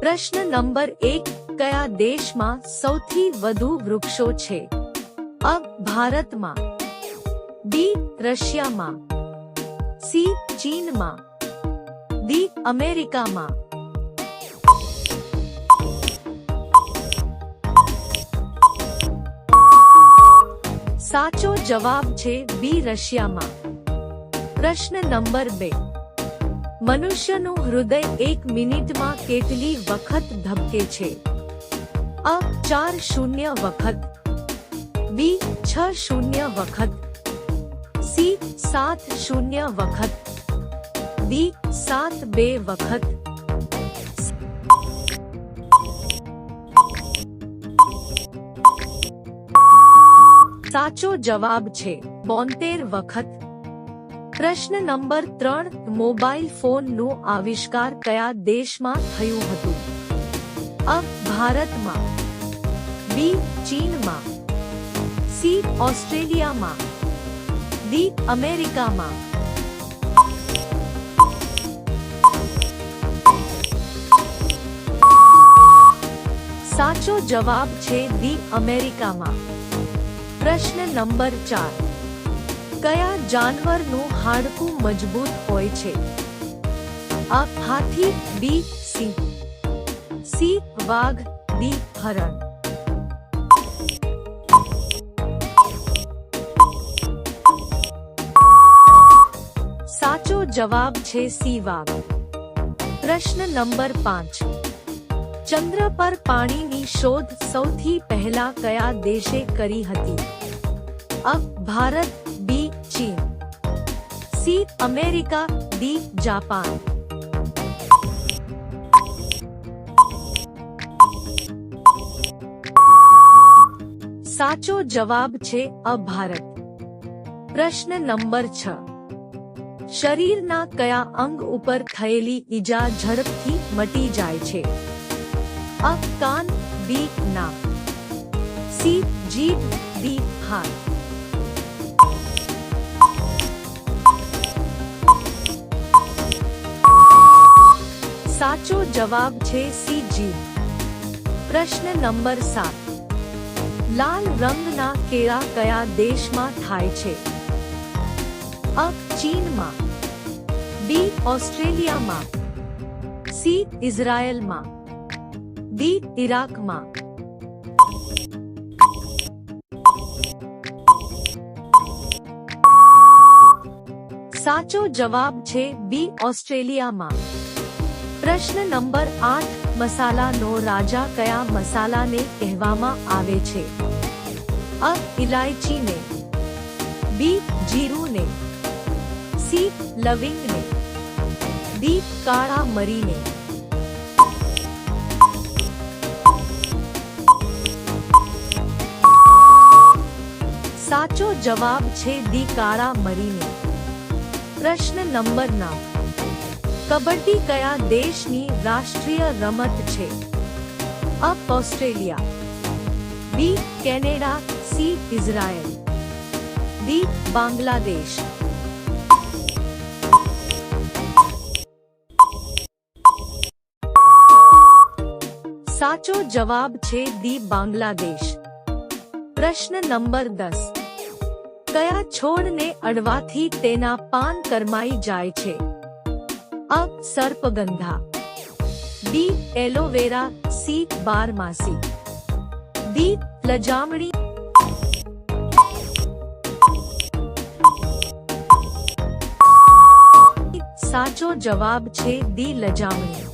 પ્રશ્ન નંબર 1 કયા દેશમાં સૌથી વધુ વૃક્ષો છે? અ. ભારતમાં, બી. રશિયામાં, સી. ચીનમાં, ડી. અમેરિકામાં. સાચો જવાબ છે બી. રશિયામાં. પ્રશ્ન નંબર 2 મનુષ્યનું હૃદય 1 મિનિટમાં કેટલી વખત ધબકે છે? અ. 4 વખત, બી. 6 વખત, સી. 7 વખત, ડી. 7 વખત. સાચો જવાબ છે 72 વખત. પ્રશ્ન નંબર 3 મોબાઈલ ફોનનું આવિષ્કાર કયા દેશમાં થયું હતું? અ. ભારતમાં, બી. ચીનમાં, સી. ઓસ્ટ્રેલિયામાં, ડી. અમેરિકામાં. સાચો જવાબ છે ડી. અમેરિકામાં. પ્રશ્ન નંબર 4 કયા જાનવરનું હાડકું મજબૂત હોય છે? અ. હાથી, બી. સિંહ, સી. વાઘ, ડી. હરણ. સાચો જવાબ છે સી. વાઘ. પ્રશ્ન નંબર 5 ચંદ્ર પર પાણીની શોધ સૌથી પહેલા કયા દેશે કરી હતી? અ. ભારત, બી. ચીન, સી. America, D. જાપાન. સાચો જવાબ છે અ. ભારત. પ્રશ્ન નંબર 6 શરીરના કયા અંગ ઉપર થયેલી ઈજા ઝડપથી મટી જાય છે? અ. કાન, બી. નાક, સી. જીભ, ડી. હાથ. સાચો જવાબ છે સી. જીભ. પ્રશ્ન નંબર 7 લાલ રંગના કેળા કયા દેશમાં થાય છે? અ. ચીનમાં, બી. ઓસ્ટ્રેલિયામાં, સી. ઇઝરાયલમાં, ડી. ઇરાકમાં. સાચો જવાબ છે બી. ઓસ્ટ્રેલિયામાં. પ્રશ્ન નંબર 8 મસાલાનો રાજા કયા મસાલાને કહેવામાં આવે છે? અ. ઇલાયચીને, બી. જીરુંને, સી. લવિંગને, ડી. કાળા મરીને. સાચો જવાબ છે ડી. કાળા મરીને. પ્રશ્ન નંબર 9 કબડ્ડી કયા દેશની રાષ્ટ્રીય રમત છે? અ. Australia, B. Canada, C. Israel, D. Bangladesh. સાચો જવાબ છે ડી. બાંગ્લાદેશ. પ્રશ્ન નંબર 10 કયા છોડને અડવાથી તેના પાન કરમાઈ જાય છે? અ. સર્પગંધા, બી. Aloe vera, C. બારમાસી, ડી. લજામણી. સાચો જવાબ છે ડી. લજામણી.